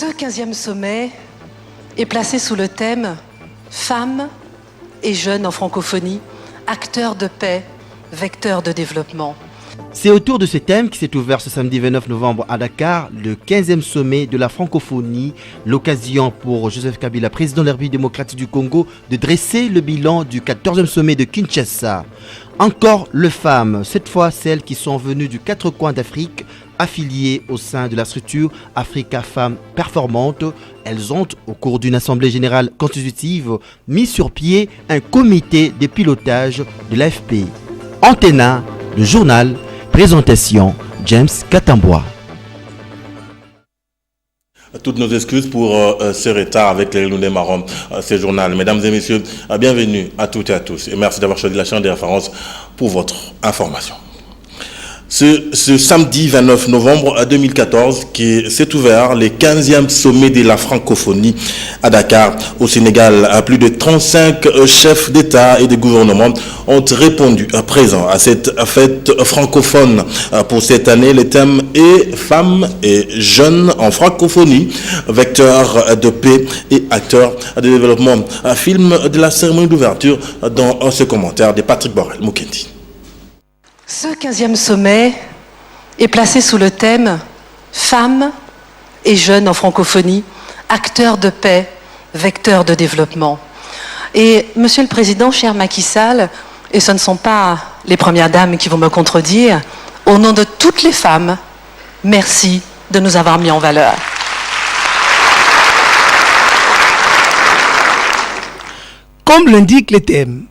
Ce 15e sommet est placé sous le thème « Femmes et jeunes en francophonie, acteurs de paix, vecteurs de développement ». C'est autour de ce thème qui s'est ouvert ce samedi 29 novembre à Dakar, le 15e sommet de la francophonie, l'occasion pour Joseph Kabila, président de la République démocratique du Congo, de dresser le bilan du 14e sommet de Kinshasa. Encore les femmes, cette fois celles qui sont venues du 4 coins d'Afrique, affiliées au sein de la structure Africa Femmes Performantes. Elles ont, au cours d'une assemblée générale constitutive, mis sur pied un comité de pilotage de l'AFP. Antenna, le journal, présentation, James Katambois. Toutes nos excuses pour ce retard avec les Lundais Marron, ce journal. Mesdames et messieurs, bienvenue à toutes et à tous et merci d'avoir choisi la chaîne des références pour votre information. Ce samedi 29 novembre 2014, qui s'est ouvert le 15e sommet de la francophonie à Dakar, au Sénégal. Plus de 35 chefs d'État et de gouvernement ont répondu à présent à cette fête francophone. Pour cette année, le thème est « Femmes et jeunes en francophonie, vecteurs de paix et acteurs de développement ». Un film de la cérémonie d'ouverture dans ce commentaire de Patrick Borel Mukendi. Ce 15e sommet est placé sous le thème « Femmes et jeunes en francophonie, acteurs de paix, vecteurs de développement ». Et Monsieur le Président, cher Macky Sall, et ce ne sont pas les premières dames qui vont me contredire, au nom de toutes les femmes, merci de nous avoir mis en valeur. Comme l'indique le thème,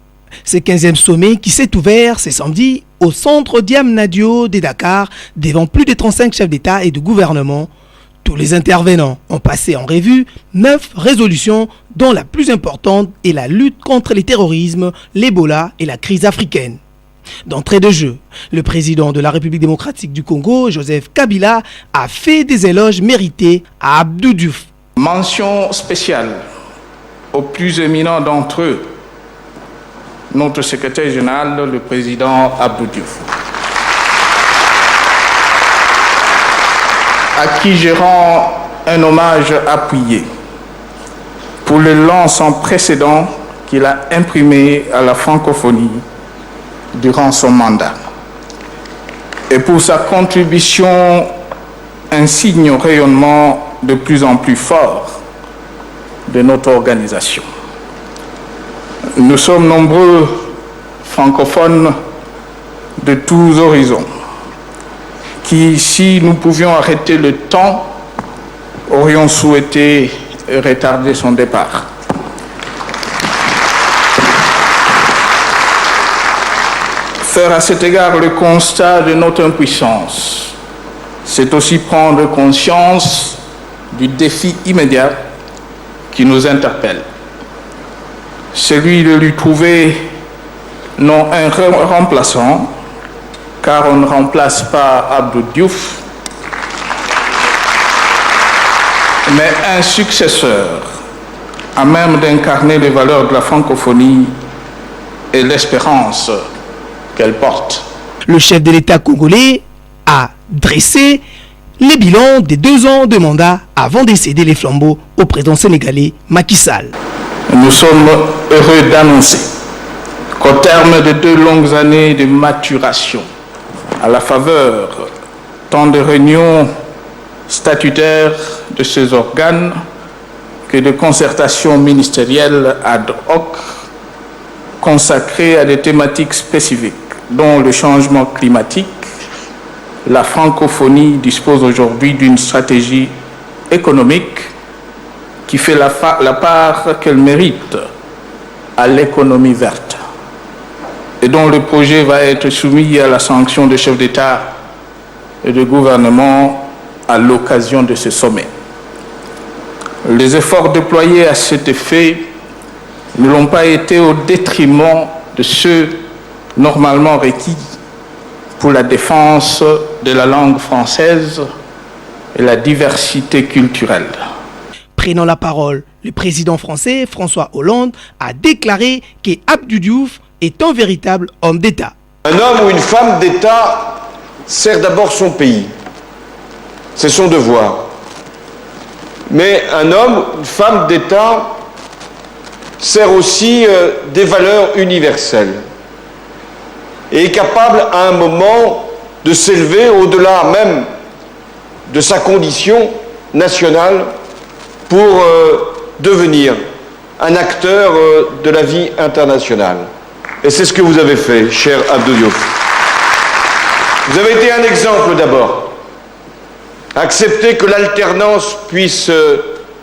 ce 15e sommet qui s'est ouvert ce samedi au centre Diamnadio de Dakar devant plus de 35 chefs d'État et de gouvernement. Tous les intervenants ont passé en revue 9 résolutions dont la plus importante est la lutte contre le terrorisme, l'Ebola et la crise africaine. D'entrée de jeu, le président de la République démocratique du Congo, Joseph Kabila, a fait des éloges mérités à Abdou Diouf. Mention spéciale aux plus éminents d'entre eux, notre secrétaire général, le président Abdou Diouf, à qui je rends un hommage appuyé pour le lent sans précédent qu'il a imprimé à la francophonie durant son mandat et pour sa contribution insigne au rayonnement de plus en plus fort de notre organisation. Nous sommes nombreux francophones de tous horizons qui, si nous pouvions arrêter le temps, aurions souhaité retarder son départ. Faire à cet égard le constat de notre impuissance, c'est aussi prendre conscience du défi immédiat qui nous interpelle. Celui de lui trouver non un remplaçant, car on ne remplace pas Abdou Diouf, mais un successeur à même d'incarner les valeurs de la francophonie et l'espérance qu'elle porte. Le chef de l'État congolais a dressé les bilans des 2 ans de mandat avant de céder les flambeaux au président sénégalais Macky Sall. Nous sommes heureux d'annoncer qu'au terme de 2 longues années de maturation, à la faveur tant de réunions statutaires de ces organes que de concertations ministérielles ad hoc consacrées à des thématiques spécifiques, dont le changement climatique, la francophonie dispose aujourd'hui d'une stratégie économique qui fait la part qu'elle mérite à l'économie verte et dont le projet va être soumis à la sanction des chefs d'État et de gouvernement à l'occasion de ce sommet. Les efforts déployés à cet effet ne l'ont pas été au détriment de ceux normalement requis pour la défense de la langue française et la diversité culturelle. Prenant la parole, le président français François Hollande a déclaré qu'Abdou Diouf est un véritable homme d'État. Un homme ou une femme d'État sert d'abord son pays. C'est son devoir. Mais un homme, une femme d'État sert aussi des valeurs universelles et est capable à un moment de s'élever au-delà même de sa condition nationale pour devenir un acteur de la vie internationale. Et c'est ce que vous avez fait, cher Abdou Diouf. Vous avez été un exemple d'abord. Acceptez que l'alternance puisse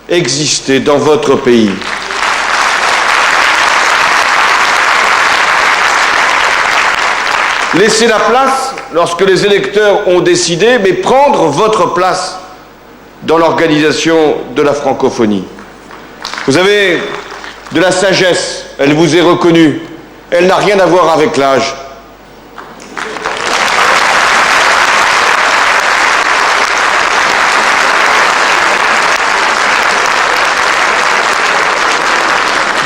exister dans votre pays. Laissez la place lorsque les électeurs ont décidé, mais prendre votre place dans l'organisation de la francophonie. Vous avez de la sagesse, elle vous est reconnue, elle n'a rien à voir avec l'âge.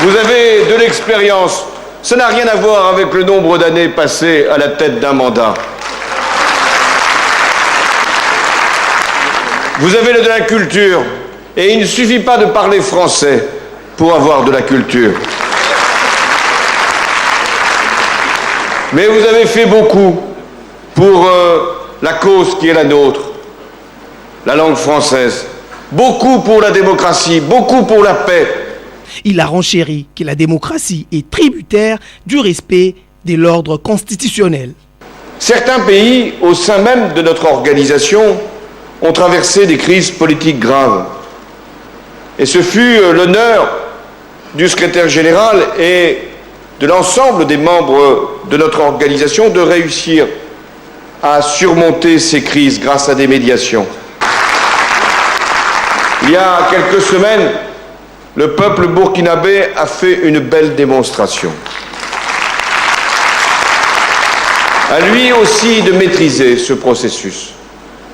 Vous avez de l'expérience, ça n'a rien à voir avec le nombre d'années passées à la tête d'un mandat. Vous avez de la culture, et il ne suffit pas de parler français pour avoir de la culture. Mais vous avez fait beaucoup pour la cause qui est la nôtre, la langue française. Beaucoup pour la démocratie, beaucoup pour la paix. Il a renchéri que la démocratie est tributaire du respect de l'ordre constitutionnel. Certains pays, au sein même de notre organisation, ont traversé des crises politiques graves. Et ce fut l'honneur du secrétaire général et de l'ensemble des membres de notre organisation de réussir à surmonter ces crises grâce à des médiations. Il y a quelques semaines, le peuple burkinabé a fait une belle démonstration. À lui aussi de maîtriser ce processus,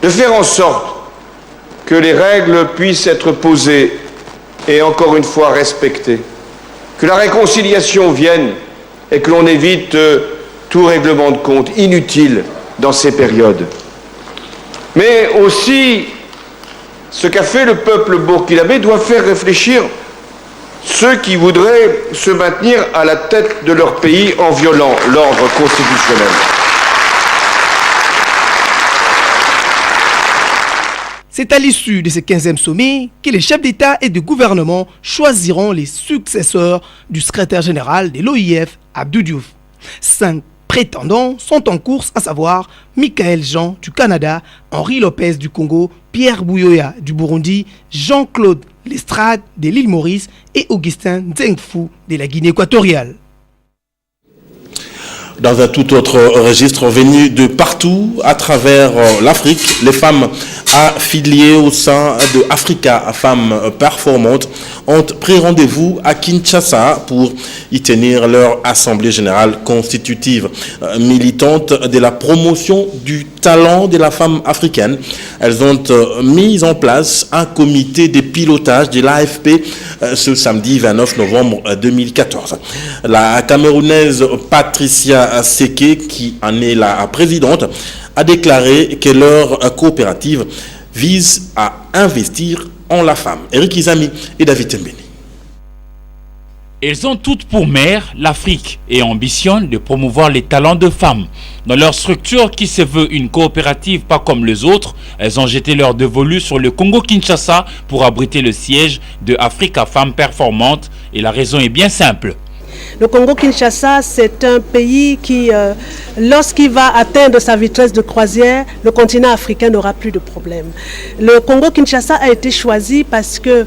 de faire en sorte que les règles puissent être posées et encore une fois respectées, que la réconciliation vienne et que l'on évite tout règlement de compte inutile dans ces périodes. Mais aussi, ce qu'a fait le peuple burkinabé doit faire réfléchir ceux qui voudraient se maintenir à la tête de leur pays en violant l'ordre constitutionnel. C'est à l'issue de ce 15e sommet que les chefs d'État et de gouvernement choisiront les successeurs du secrétaire général de l'OIF, Abdou Diouf. 5 prétendants sont en course, à savoir Michael Jean du Canada, Henri Lopez du Congo, Pierre Bouyoya du Burundi, Jean-Claude Lestrade de l'île Maurice et Augustin Nzengfou de la Guinée équatoriale. Dans un tout autre registre, venu de partout à travers l'Afrique, les femmes affiliées au sein de Africa Femmes Performantes ont pris rendez-vous à Kinshasa pour y tenir leur assemblée générale constitutive. Militantes de la promotion du talent de la femme africaine, elles ont mis en place un comité de pilotage de l'AFP ce samedi 29 novembre 2014. La Camerounaise Patricia Seke, qui en est la présidente, a déclaré que leur coopérative vise à investir en la femme. Eric Izami et David Tembeni. Elles ont toutes pour mère l'Afrique et ambitionnent de promouvoir les talents de femmes. Dans leur structure qui se veut une coopérative pas comme les autres, elles ont jeté leur dévolu sur le Congo-Kinshasa pour abriter le siège de Africa Femmes Performantes et la raison est bien simple. Le Congo-Kinshasa, c'est un pays qui, lorsqu'il va atteindre sa vitesse de croisière, le continent africain n'aura plus de problème. Le Congo-Kinshasa a été choisi parce que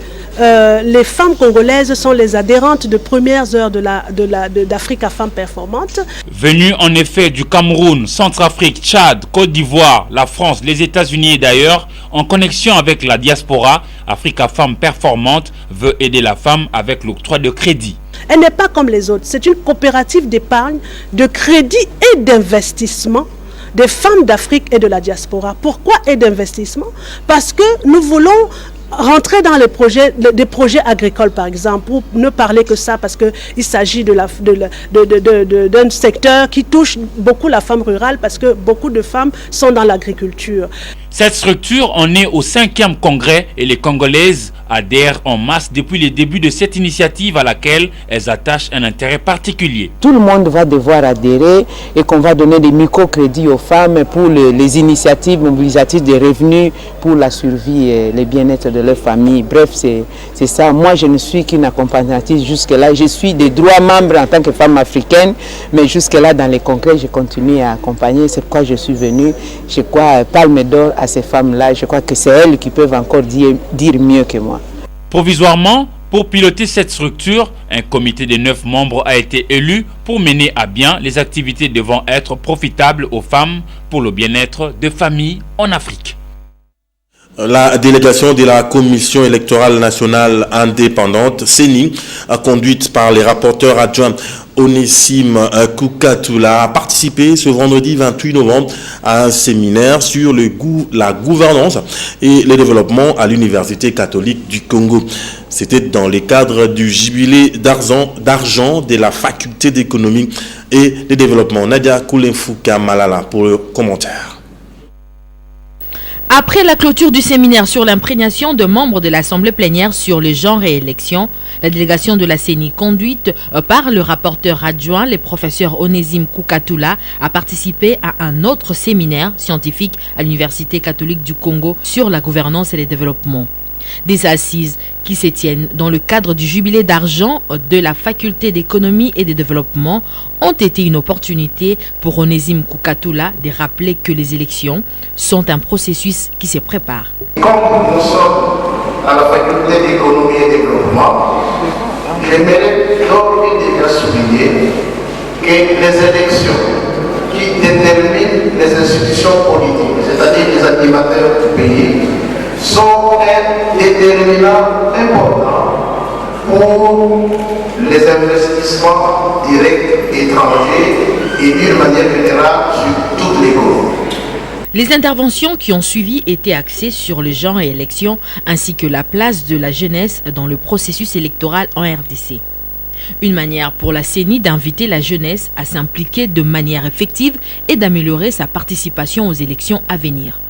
les femmes congolaises sont les adhérentes de premières heures d'Africa Femmes Performantes. Venues en effet du Cameroun, Centrafrique, Tchad, Côte d'Ivoire, la France, les États-Unis et d'ailleurs, en connexion avec la diaspora, Africa Femmes Performantes veut aider la femme avec l'octroi de crédit. Elle n'est pas comme les autres, c'est une coopérative d'épargne, de crédit et d'investissement des femmes d'Afrique et de la diaspora. Pourquoi et d'investissement? Parce que nous voulons rentrer dans les projets, des projets agricoles par exemple, pour ne parler que ça parce qu'il s'agit d'un secteur qui touche beaucoup la femme rurale parce que beaucoup de femmes sont dans l'agriculture. Cette structure en est au 5e congrès et les Congolaises adhèrent en masse depuis le début de cette initiative à laquelle elles attachent un intérêt particulier. Tout le monde va devoir adhérer et qu'on va donner des microcrédits aux femmes pour les initiatives mobilisatrices de revenus pour la survie et le bien-être de leur famille. Bref, c'est ça. Moi, je ne suis qu'une accompagnatrice jusque-là. Je suis des droits membres en tant que femme africaine, mais jusque-là, dans les congrès, je continue à accompagner. C'est pourquoi je suis venue. Je crois palme d'or à ces femmes-là. Je crois que c'est elles qui peuvent encore dire mieux que moi. Provisoirement, pour piloter cette structure, un comité de 9 membres a été élu pour mener à bien les activités devant être profitables aux femmes pour le bien-être des familles en Afrique. La délégation de la Commission électorale nationale indépendante, CENI, conduite par les rapporteurs adjoints Onésime Koukatoula, a participé ce vendredi 28 novembre à un séminaire sur la gouvernance et le développement à l'Université catholique du Congo. C'était dans le cadre du jubilé d'argent de la faculté d'économie et de développement. Nadia Koulenfouka Malala pour le commentaire. Après la clôture du séminaire sur l'imprégnation de membres de l'Assemblée plénière sur le genre et élections, la délégation de la CENI conduite par le rapporteur adjoint, le professeur Onésime Koukatoula, a participé à un autre séminaire scientifique à l'Université catholique du Congo sur la gouvernance et le développement. Des assises qui se tiennent dans le cadre du jubilé d'argent de la faculté d'économie et de développement ont été une opportunité pour Onésime Koukatoula de rappeler que les élections sont un processus qui se prépare. Comme nous sommes à la faculté d'économie et développement, j'aimerais d'ores et déjà souligner que les élections qui déterminent les institutions politiques, c'est-à-dire les animateurs du pays, sont un déterminant important pour les investissements directs étrangers et d'une manière générale sur toute l'économie. Les interventions qui ont suivi étaient axées sur le genre et élections ainsi que la place de la jeunesse dans le processus électoral en RDC. Une manière pour la CENI d'inviter la jeunesse à s'impliquer de manière effective et d'améliorer sa participation aux élections à venir.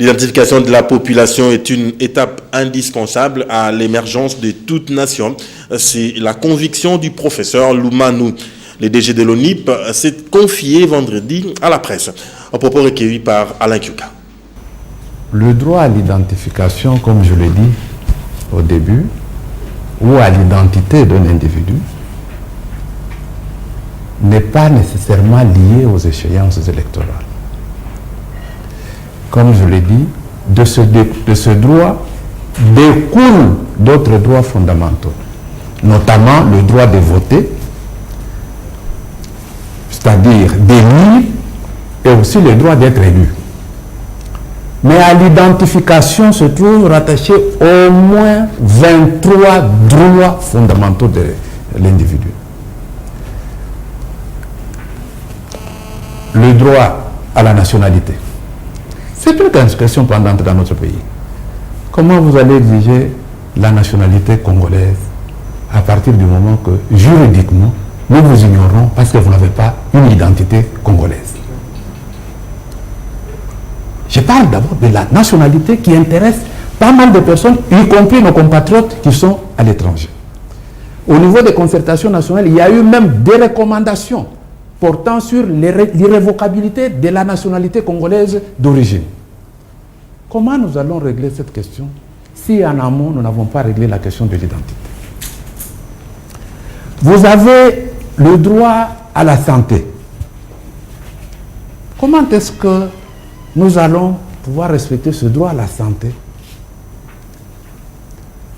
L'identification de la population est une étape indispensable à l'émergence de toute nation. C'est la conviction du professeur Loumanou. Le DG de l'ONIP s'est confié vendredi à la presse. Un propos recueilli par Alain Kyuka. Le droit à l'identification, comme je l'ai dit au début, ou à l'identité d'un individu, n'est pas nécessairement lié aux échéances électorales. Comme je l'ai dit, de ce droit découlent d'autres droits fondamentaux, notamment le droit de voter, c'est-à-dire d'élire, et aussi le droit d'être élu. Mais à l'identification se trouvent rattachés au moins 23 droits fondamentaux de l'individu. Le droit à la nationalité. C'est une question pendante dans notre pays. Comment vous allez exiger la nationalité congolaise à partir du moment que, juridiquement, nous vous ignorons parce que vous n'avez pas une identité congolaise? Je parle d'abord de la nationalité qui intéresse pas mal de personnes, y compris nos compatriotes qui sont à l'étranger. Au niveau des concertations nationales, il y a eu même des recommandations portant sur l'irrévocabilité de la nationalité congolaise d'origine. Comment nous allons régler cette question si en amont nous n'avons pas réglé la question de l'identité? Vous avez le droit à la santé. Comment est-ce que nous allons pouvoir respecter ce droit à la santé?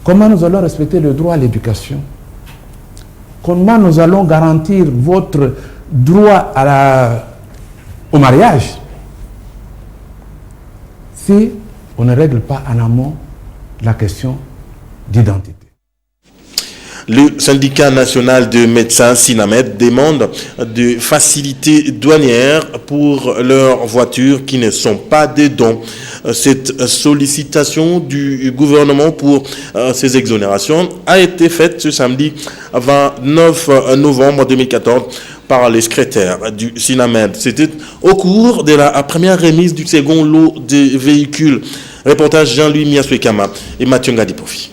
Comment nous allons respecter le droit à l'éducation? Comment nous allons garantir votre droit au mariage si on ne règle pas en amont la question d'identité? Le syndicat national de médecins Sinamed demande de facilités douanières pour leurs voitures qui ne sont pas des dons. Cette sollicitation du gouvernement pour ces exonérations a été faite ce samedi 29 novembre 2014 par les secrétaires du SINAMED. C'était au cours de la première remise du second lot de véhicules. Reportage Jean-Louis Miaswekama et Mathieu Ngadipofi.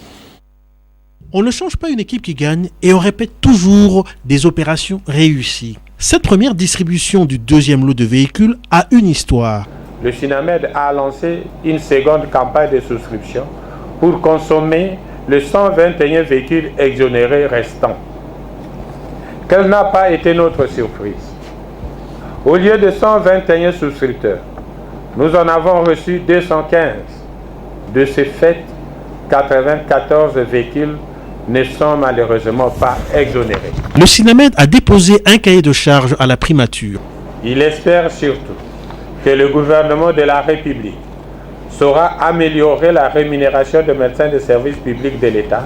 On ne change pas une équipe qui gagne et on répète toujours des opérations réussies. Cette première distribution du deuxième lot de véhicules a une histoire. Le SINAMED a lancé une seconde campagne de souscription pour consommer les 121 véhicules exonérés restants. Quelle n'a pas été notre surprise? Au lieu de 121 souscripteurs, nous en avons reçu 215. De ce fait, 94 véhicules ne sont malheureusement pas exonérés. Le SINAMED a déposé un cahier de charges à la primature. Il espère surtout que le gouvernement de la République saura améliorer la rémunération des médecins de service public de l'État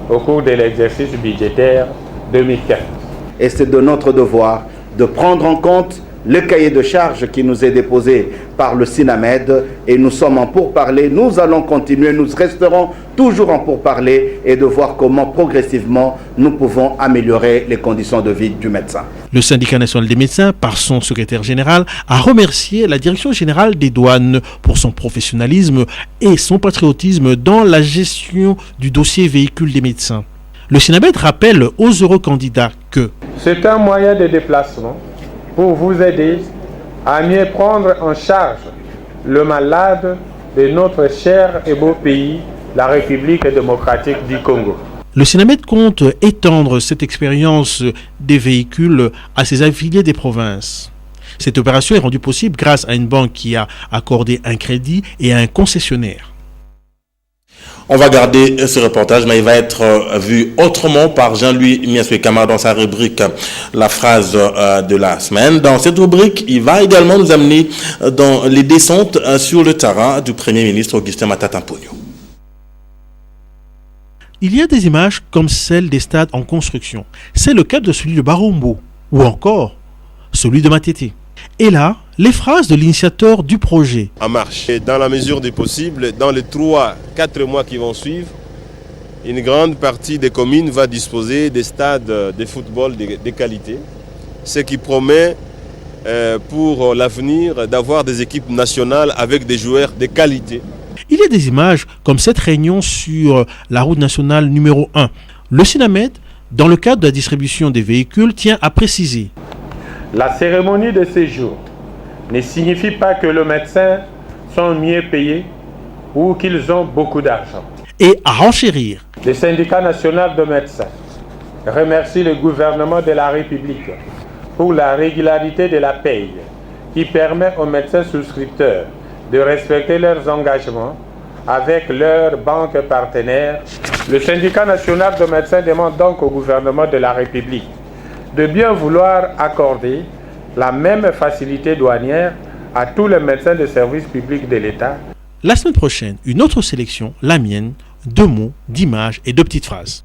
au cours de l'exercice budgétaire 2015. Et c'est de notre devoir de prendre en compte le cahier de charges qui nous est déposé par le SINAMED et nous sommes en pourparlers. Nous allons continuer, nous resterons toujours en pourparlers et de voir comment progressivement nous pouvons améliorer les conditions de vie du médecin. Le syndicat national des médecins, par son secrétaire général, a remercié la direction générale des douanes pour son professionnalisme et son patriotisme dans la gestion du dossier véhicule des médecins. Le SINAMED rappelle aux eurocandidats que c'est un moyen de déplacement pour vous aider à mieux prendre en charge le malade de notre cher et beau pays, la République démocratique du Congo. Le SINAMED compte étendre cette expérience des véhicules à ses affiliés des provinces. Cette opération est rendue possible grâce à une banque qui a accordé un crédit et à un concessionnaire. On va garder ce reportage, mais il va être vu autrement par Jean-Louis Miaswekama dans sa rubrique La phrase de la semaine. Dans cette rubrique, il va également nous amener dans les descentes sur le terrain du Premier ministre Augustin Matata Mponyo. Il y a des images comme celle des stades en construction. C'est le cas de celui de Barombo ou encore celui de Matete. Et là, les phrases de l'initiateur du projet. En marche. Et dans la mesure du possible, dans les 3-4 mois qui vont suivre, une grande partie des communes va disposer des stades de football de qualité, ce qui promet pour l'avenir d'avoir des équipes nationales avec des joueurs de qualité. Il y a des images comme cette réunion sur la route nationale numéro 1. Le SINAMED, dans le cadre de la distribution des véhicules, tient à préciser. La cérémonie de séjour ne signifie pas que les médecins sont mieux payés ou qu'ils ont beaucoup d'argent. Et à renchérir. Le syndicat national de médecins remercie le gouvernement de la République pour la régularité de la paye qui permet aux médecins souscripteurs de respecter leurs engagements avec leurs banques partenaires. Le syndicat national de médecins demande donc au gouvernement de la République de bien vouloir accorder la même facilité douanière à tous les médecins de service public de l'État. La semaine prochaine, une autre sélection, la mienne, 2 mots, d'images et 2 petites phrases.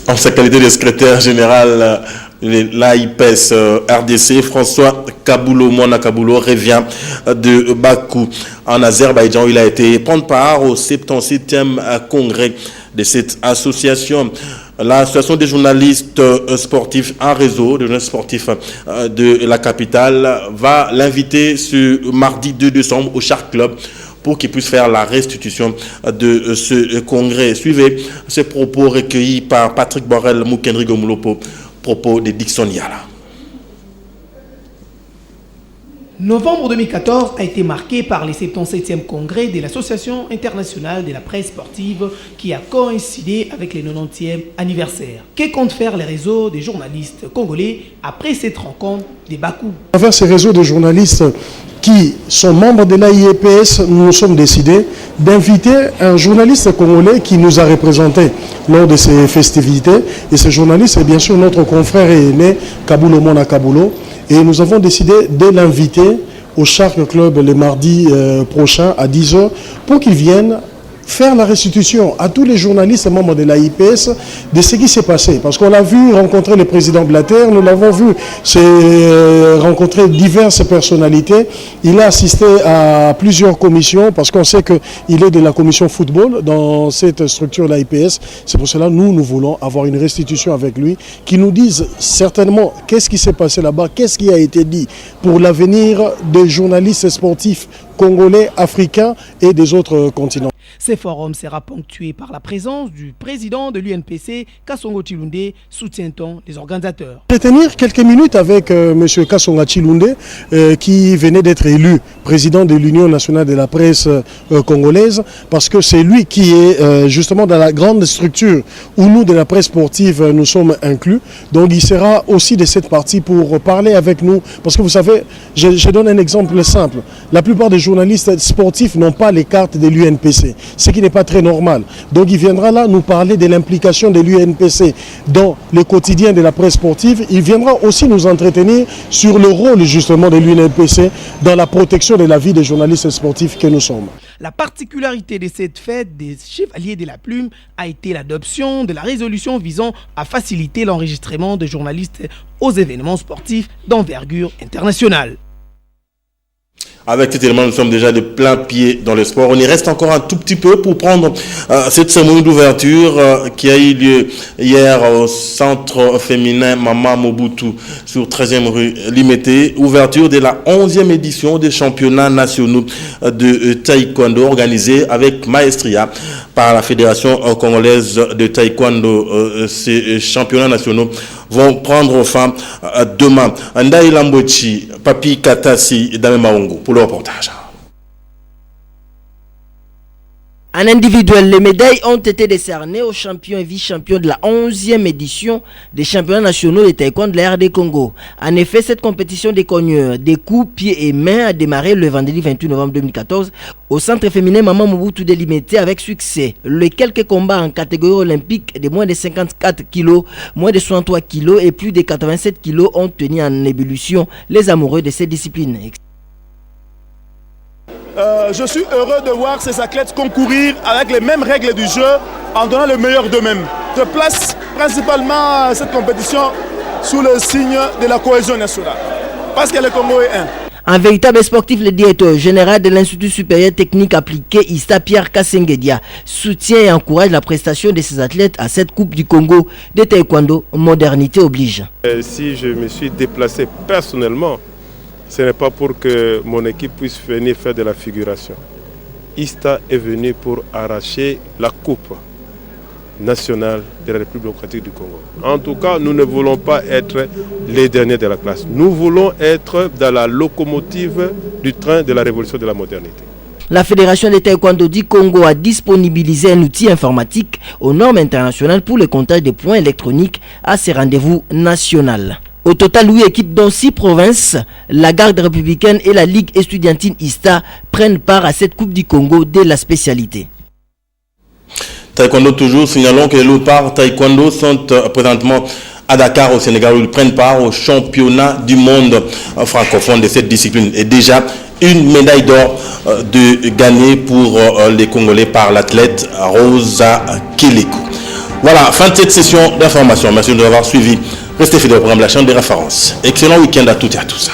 En sa qualité de secrétaire général de l'AIPES RDC, François Kaboulo, Mwana Kaboulo, revient de Bakou en Azerbaïdjan. Il a été prendre part au 77e congrès de cette association. L'association des journalistes sportifs en réseau, des journalistes sportifs de la capitale, va l'inviter ce mardi 2 décembre au Shark Club pour qu'il puisse faire la restitution de ce congrès. Suivez ces propos recueillis par Patrick Borel Moukenrigo Moulopo, propos de Dixon Yala. Novembre 2014 a été marqué par les 77e congrès de l'Association internationale de la presse sportive qui a coïncidé avec les 90e anniversaire. Que comptent faire les réseaux des journalistes congolais après cette rencontre de Bakou? À travers ces réseaux de journalistes qui sont membres de l'AIPS, nous nous sommes décidés d'inviter un journaliste congolais qui nous a représentés lors de ces festivités. Et ce journaliste est bien sûr notre confrère et aîné, Kaboulo Mwana Kaboulo. Et nous avons décidé de l'inviter au Shark Club le mardi prochain à 10h pour qu'il vienne faire la restitution à tous les journalistes et membres de la IPS de ce qui s'est passé. Parce qu'on l'a vu rencontrer le président Blatter, nous l'avons vu rencontrer diverses personnalités. Il a assisté à plusieurs commissions parce qu'on sait qu'il est de la commission football dans cette structure de la IPS. C'est pour cela que nous voulons avoir une restitution avec lui qui nous dise certainement qu'est-ce qui s'est passé là-bas, qu'est-ce qui a été dit pour l'avenir des journalistes sportifs congolais, africains et des autres continents. Ce forum sera ponctué par la présence du président de l'UNPC, Kasongo Chilunde, soutient-on les organisateurs. Je vais tenir quelques minutes avec M. Kasongo Chilunde, qui venait d'être élu président de l'Union nationale de la presse congolaise, parce que c'est lui qui est justement dans la grande structure où nous, de la presse sportive, nous sommes inclus. Donc il sera aussi de cette partie pour parler avec nous, parce que vous savez, je donne un exemple simple. La plupart des journalistes sportifs n'ont pas les cartes de l'UNPC, ce qui n'est pas très normal. Donc il viendra là nous parler de l'implication de l'UNPC dans le quotidien de la presse sportive. Il viendra aussi nous entretenir sur le rôle justement de l'UNPC dans la protection de la vie des journalistes sportifs que nous sommes. La particularité de cette fête des Chevaliers de la Plume a été l'adoption de la résolution visant à faciliter l'enregistrement de journalistes aux événements sportifs d'envergure internationale. Avec cet élément, nous sommes déjà de plein pied dans le sport. On y reste encore un tout petit peu pour prendre cette cérémonie d'ouverture qui a eu lieu hier au centre féminin Mama Mobutu sur 13e rue Limité. Ouverture de la 11e édition des championnats nationaux de taekwondo organisés avec maestria par la Fédération congolaise de taekwondo. Ces championnats nationaux vont prendre fin demain. Ndaï Lambochi, Papi Katasi, Dame Maungu pour le reportage. En individuel, les médailles ont été décernées aux champions et vice-champions de la 11e édition des championnats nationaux de taekwondo de la RD Congo. En effet, cette compétition des cogneurs, des coups, pieds et mains a démarré le vendredi 28 novembre 2014 au centre féminin Maman Mobutu délimité avec succès. Les quelques combats en catégorie olympique de moins de 54 kg, moins de 63 kg et plus de 87 kg ont tenu en ébullition les amoureux de cette discipline. Je suis heureux de voir ces athlètes concourir avec les mêmes règles du jeu en donnant le meilleur d'eux-mêmes. Je place principalement cette compétition sous le signe de la cohésion nationale, parce que le Congo est un. Un véritable sportif, le directeur général de l'Institut supérieur technique appliqué, Ista Pierre Kassengedia, soutient et encourage la prestation de ses athlètes à cette Coupe du Congo de taekwondo, modernité oblige. Si je me suis déplacé personnellement, ce n'est pas pour que mon équipe puisse venir faire de la figuration. Ista est venu pour arracher la coupe nationale de la République démocratique du Congo. En tout cas, nous ne voulons pas être les derniers de la classe. Nous voulons être dans la locomotive du train de la révolution de la modernité. La Fédération de taekwondo du Congo a disponibilisé un outil informatique aux normes internationales pour le comptage des points électroniques à ces rendez-vous nationaux. Au total, 8 équipes dont 6 provinces, la Garde républicaine et la Ligue estudiantine ISTA prennent part à cette Coupe du Congo de la spécialité. Taekwondo toujours, signalons que les Léopards Taekwondo sont présentement à Dakar au Sénégal où ils prennent part au championnat du monde francophone de cette discipline. Et déjà, une médaille d'or de gagnée pour les Congolais par l'athlète Rosa Keleku. Voilà, fin de cette session d'information. Merci de nous avoir suivis. Restez fidèles au programme de la chaîne des références. Excellent week-end à toutes et à tous.